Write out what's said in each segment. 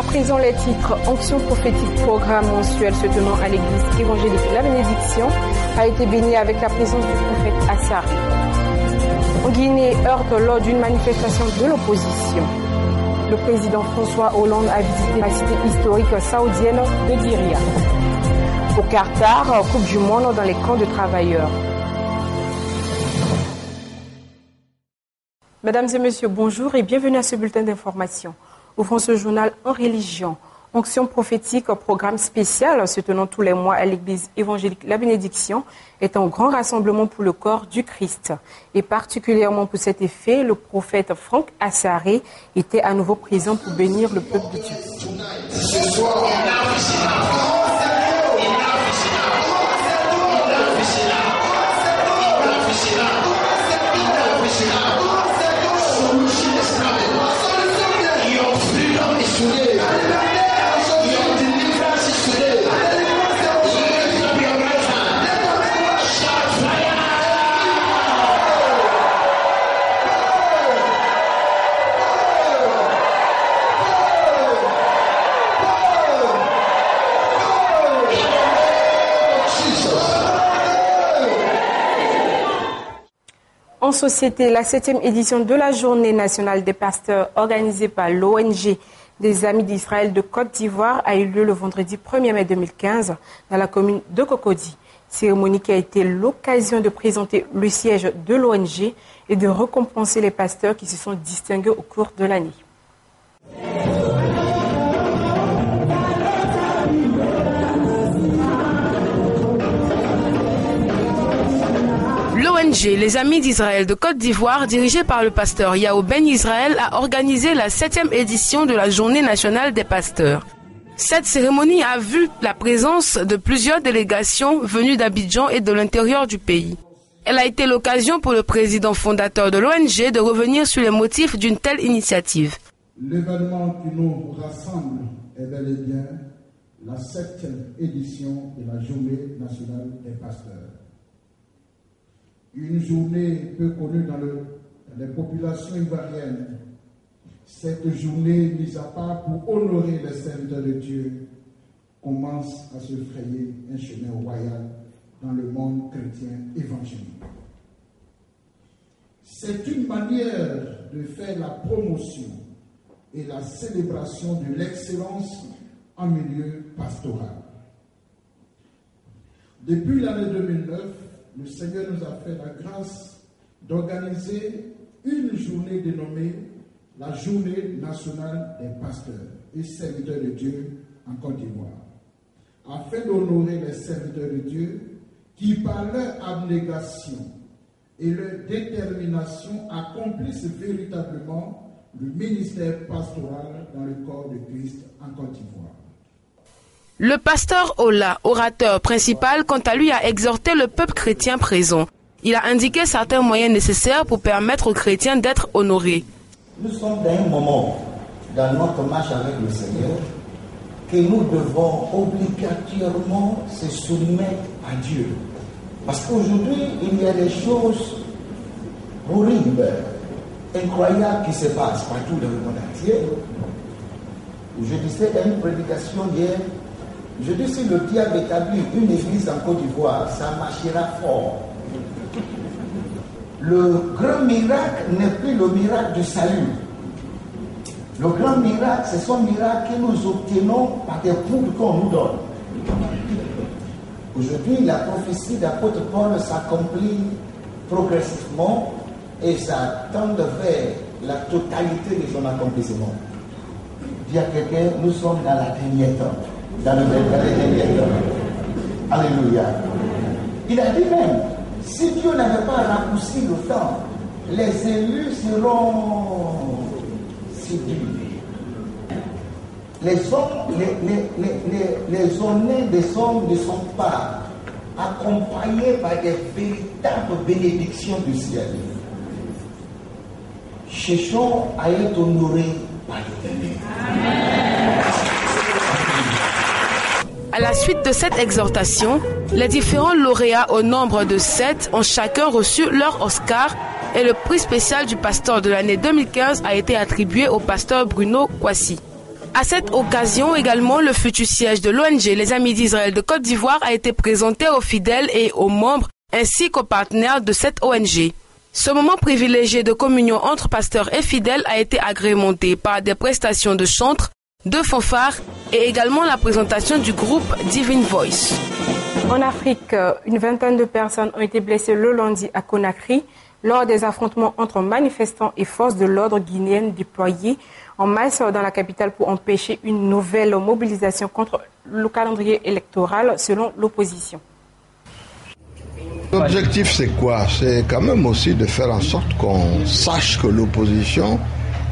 présent, les titres Onction prophétique, programme mensuel se tenant à l'église évangélique La Bénédiction, a été béni avec la présence du prophète Assari. En Guinée, heurte lors d'une manifestation de l'opposition. Le président François Hollande a visité la cité historique saoudienne de Diriyah. Au Qatar, Coupe du Monde dans les camps de travailleurs. Mesdames et messieurs, bonjour et bienvenue à ce bulletin d'information. Ouvrons ce journal en religion. Onction prophétique, programme spécial se tenant tous les mois à l'église évangélique La Bénédiction, est un grand rassemblement pour le corps du Christ. Et particulièrement pour cet effet, le prophète Franck Assari était à nouveau présent pour bénir le peuple de Dieu. En société, la 7e édition de la Journée nationale des pasteurs organisée par l'ONG des Amis d'Israël de Côte d'Ivoire a eu lieu le vendredi 1er mai 2015 dans la commune de Cocody. Cérémonie qui a été l'occasion de présenter le siège de l'ONG et de récompenser les pasteurs qui se sont distingués au cours de l'année. L'ONG Les Amis d'Israël de Côte d'Ivoire, dirigée par le pasteur Yao Ben Israël, a organisé la 7e édition de la Journée nationale des pasteurs. Cette cérémonie a vu la présence de plusieurs délégations venues d'Abidjan et de l'intérieur du pays. Elle a été l'occasion pour le président fondateur de l'ONG de revenir sur les motifs d'une telle initiative. L'événement qui nous rassemble est bel et bien la 7e édition de la Journée nationale des pasteurs. Une journée peu connue dans les populations ivoiriennes. Cette journée mise à part pour honorer les serviteurs de Dieu commence à se frayer un chemin royal dans le monde chrétien évangélique. C'est une manière de faire la promotion et la célébration de l'excellence en milieu pastoral. Depuis l'année 2009, le Seigneur nous a fait la grâce d'organiser une journée dénommée la Journée nationale des pasteurs et serviteurs de Dieu en Côte d'Ivoire, afin d'honorer les serviteurs de Dieu qui, par leur abnégation et leur détermination, accomplissent véritablement le ministère pastoral dans le corps de Christ en Côte d'Ivoire. Le pasteur Ola, orateur principal, quant à lui, a exhorté le peuple chrétien présent. Il a indiqué certains moyens nécessaires pour permettre aux chrétiens d'être honorés. Nous sommes dans un moment, dans notre marche avec le Seigneur, que nous devons obligatoirement se soumettre à Dieu. Parce qu'aujourd'hui, il y a des choses horribles, incroyables qui se passent partout dans le monde entier. Je disais dans une prédication hier, je dis si le diable établit une église en Côte d'Ivoire, ça marchera fort. Le grand miracle n'est plus le miracle du salut. Le grand miracle, c'est son miracle que nous obtenons par des poudres qu'on nous donne. Aujourd'hui, la prophétie d'apôtre Paul s'accomplit progressivement et ça tend vers la totalité de son accomplissement. Dis à quelqu'un, nous sommes dans la dernière temps. Dans le dernier temps. Alléluia. Il a dit même, si Dieu n'avait pas raccourci le temps, les élus seront séduits. Les honnêtes des hommes ne sont pas accompagnés par des véritables bénédictions du ciel. Cherchons à être honorés par l'Éternel. À la suite de cette exhortation, les différents lauréats au nombre de 7 ont chacun reçu leur Oscar et le prix spécial du pasteur de l'année 2015 a été attribué au pasteur Bruno Kwasi. À cette occasion également, le futur siège de l'ONG Les Amis d'Israël de Côte d'Ivoire a été présenté aux fidèles et aux membres ainsi qu'aux partenaires de cette ONG. Ce moment privilégié de communion entre pasteurs et fidèles a été agrémenté par des prestations de chantres, de fanfares et également la présentation du groupe Divine Voice. En Afrique, une vingtaine de personnes ont été blessées le lundi à Conakry lors des affrontements entre manifestants et forces de l'ordre guinéennes déployées en masse dans la capitale pour empêcher une nouvelle mobilisation contre le calendrier électoral selon l'opposition. L'objectif, c'est quoi? C'est quand même aussi de faire en sorte qu'on sache que l'opposition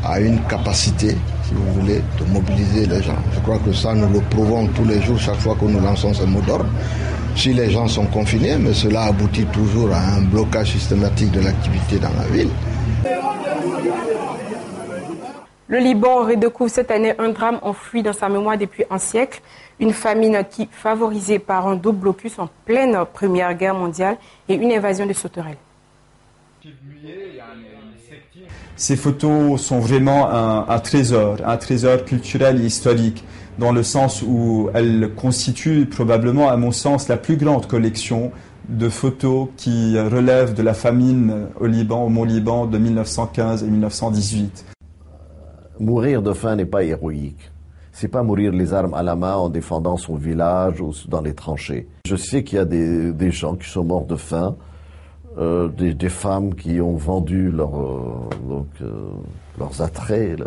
a une capacité, si vous voulez, de mobiliser les gens. Je crois que ça, nous le prouvons tous les jours, chaque fois que nous lançons ce mot d'ordre. Si les gens sont confinés, mais cela aboutit toujours à un blocage systématique de l'activité dans la ville. Le Liban redécouvre cette année un drame enfoui dans sa mémoire depuis un siècle. Une famine qui, favorisée par un double blocus en pleine Première Guerre mondiale et une invasion des sauterelles. Ces photos sont vraiment un trésor culturel et historique, dans le sens où elles constituent probablement, à mon sens, la plus grande collection de photos qui relèvent de la famine au Liban, au Mont-Liban, de 1915 et 1918. Mourir de faim n'est pas héroïque. C'est pas mourir les armes à la main en défendant son village ou dans les tranchées. Je sais qu'il y a des gens qui sont morts de faim, des femmes qui ont vendu leurs attraits,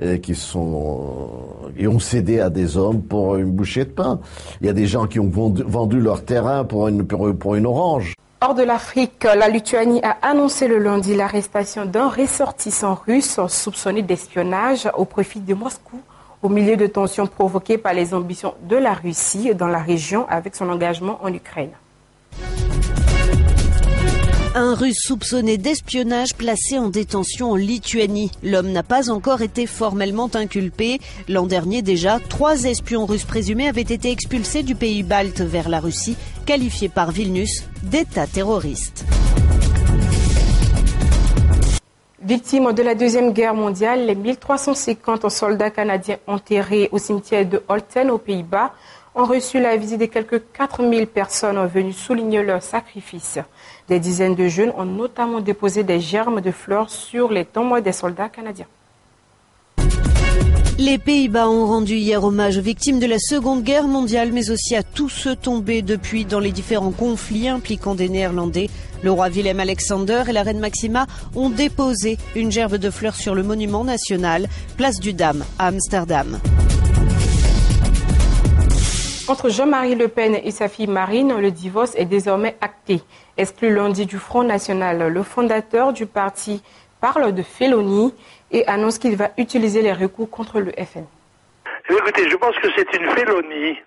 et qui ont cédé à des hommes pour une bouchée de pain. Il y a des gens qui ont vendu leur terrain pour une orange. Hors de l'Afrique, la Lituanie a annoncé le lundi l'arrestation d'un ressortissant russe soupçonné d'espionnage au profit de Moscou, au milieu de tensions provoquées par les ambitions de la Russie dans la région avec son engagement en Ukraine. Un Russe soupçonné d'espionnage placé en détention en Lituanie. L'homme n'a pas encore été formellement inculpé. L'an dernier déjà, 3 espions russes présumés avaient été expulsés du pays balte vers la Russie, qualifiés par Vilnius d'État terroriste. Victimes de la Deuxième Guerre mondiale, les 1350 soldats canadiens enterrés au cimetière de Holten aux Pays-Bas ont reçu la visite de quelques 4000 personnes venues souligner leur sacrifice. Des dizaines de jeunes ont notamment déposé des germes de fleurs sur les tombes des soldats canadiens. Les Pays-Bas ont rendu hier hommage aux victimes de la Seconde Guerre mondiale, mais aussi à tous ceux tombés depuis dans les différents conflits impliquant des Néerlandais. Le roi Willem-Alexander et la reine Maxima ont déposé une gerbe de fleurs sur le monument national, place du Dam, à Amsterdam. Entre Jean-Marie Le Pen et sa fille Marine, le divorce est désormais acté. Exclu lundi du Front National, le fondateur du parti parle de félonie et annonce qu'il va utiliser les recours contre le FN. Écoutez, je pense que c'est une félonie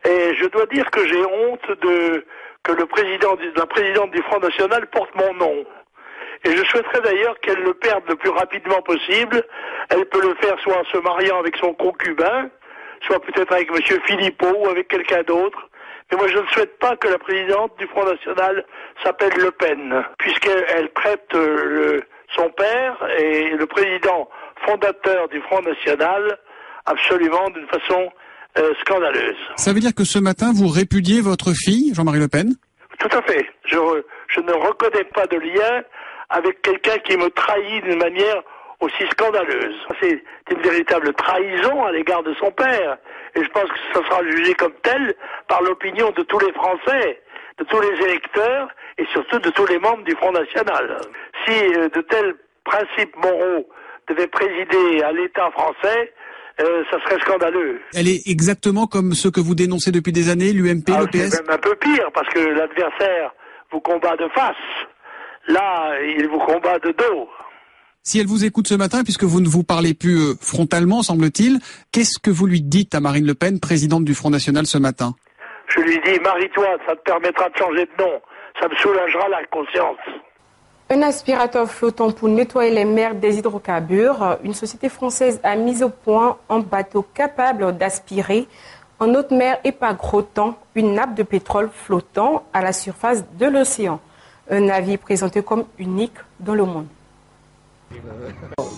et je dois dire que j'ai honte que la présidente du Front National porte mon nom. Et je souhaiterais d'ailleurs qu'elle le perde le plus rapidement possible. Elle peut le faire soit en se mariant avec son concubin, soit peut-être avec M. Philippot ou avec quelqu'un d'autre. Mais moi, je ne souhaite pas que la présidente du Front National s'appelle Le Pen, puisqu'elle traite son père et le président fondateur du Front National absolument d'une façon scandaleuse. Ça veut dire que ce matin, vous répudiez votre fille, Jean-Marie Le Pen? Tout à fait. Je ne reconnais pas de lien avec quelqu'un qui me trahit d'une manière aussi scandaleuse. C'est une véritable trahison à l'égard de son père. Et je pense que ça sera jugé comme tel par l'opinion de tous les Français, de tous les électeurs et surtout de tous les membres du Front National. Si de tels principes moraux devaient présider à l'État français, ça serait scandaleux. Elle est exactement comme ceux que vous dénoncez depuis des années, l'UMP, le PS? C'est même un peu pire, parce que l'adversaire vous combat de face. Là, il vous combat de dos. Si elle vous écoute ce matin, puisque vous ne vous parlez plus frontalement, semble-t-il, qu'est-ce que vous lui dites à Marine Le Pen, présidente du Front National, ce matin? Je lui dis, marie-toi, ça te permettra de changer de nom. Ça me soulagera la conscience. Un aspirateur flottant pour nettoyer les mers des hydrocarbures. Une société française a mis au point un bateau capable d'aspirer en haute mer et par gros temps une nappe de pétrole flottant à la surface de l'océan. Un navire présenté comme unique dans le monde.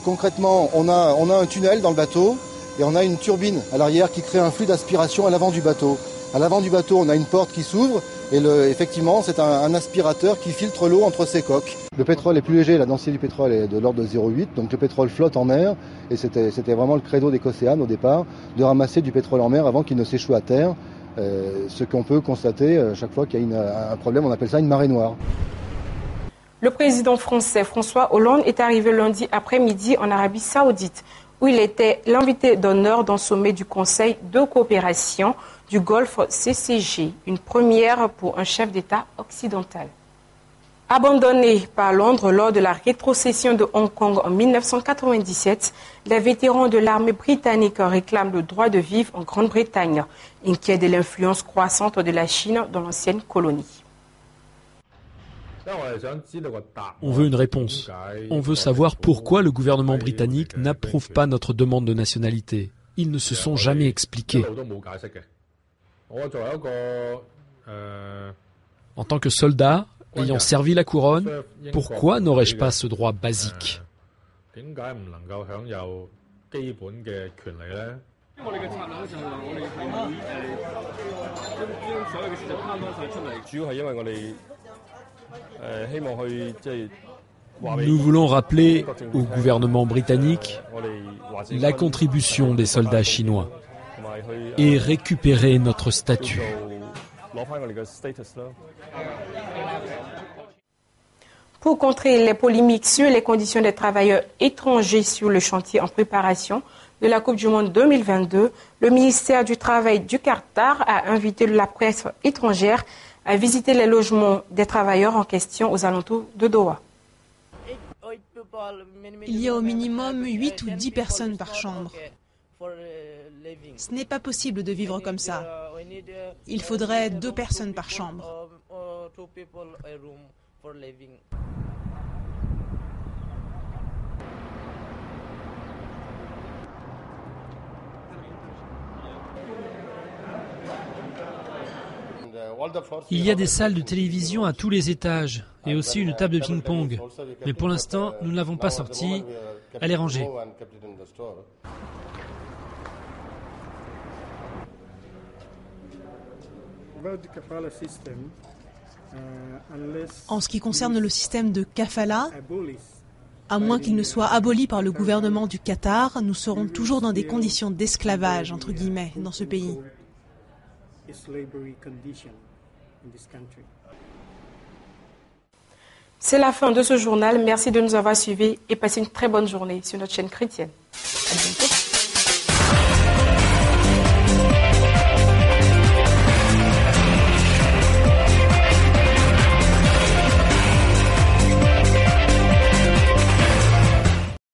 Concrètement, on a un tunnel dans le bateau et on a une turbine à l'arrière qui crée un flux d'aspiration à l'avant du bateau. À l'avant du bateau, on a une porte qui s'ouvre et effectivement, c'est un aspirateur qui filtre l'eau entre ses coques. Le pétrole est plus léger, la densité du pétrole est de l'ordre de 0,8, donc le pétrole flotte en mer et c'était vraiment le credo d'Ecocéan au départ, de ramasser du pétrole en mer avant qu'il ne s'échoue à terre. Ce qu'on peut constater chaque fois qu'il y a un problème, on appelle ça une marée noire. Le président français François Hollande est arrivé lundi après-midi en Arabie Saoudite, où il était l'invité d'honneur d'un sommet du Conseil de coopération du Golfe CCG, une première pour un chef d'État occidental. Abandonné par Londres lors de la rétrocession de Hong Kong en 1997, les vétérans de l'armée britannique réclament le droit de vivre en Grande-Bretagne, inquiets de l'influence croissante de la Chine dans l'ancienne colonie. On veut une réponse. On veut savoir pourquoi le gouvernement britannique n'approuve pas notre demande de nationalité. Ils ne se sont jamais expliqués. En tant que soldat, ayant servi la couronne, pourquoi n'aurais-je pas ce droit basique ? Nous voulons rappeler au gouvernement britannique la contribution des soldats chinois et récupérer notre statut. Pour contrer les polémiques sur les conditions des travailleurs étrangers sur le chantier en préparation de la Coupe du Monde 2022, le ministère du Travail du Qatar a invité la presse étrangère à visiter les logements des travailleurs en question aux alentours de Doha. Il y a au minimum 8 ou 10 personnes par chambre. Ce n'est pas possible de vivre comme ça. Il faudrait 2 personnes par chambre. Il y a des salles de télévision à tous les étages et aussi une table de ping-pong. Mais pour l'instant, nous ne l'avons pas sortie. Elle est rangée. En ce qui concerne le système de kafala, à moins qu'il ne soit aboli par le gouvernement du Qatar, nous serons toujours dans des conditions d'esclavage, entre guillemets, dans ce pays. C'est la fin de ce journal. Merci de nous avoir suivis et passez une très bonne journée sur notre chaîne chrétienne. À bientôt.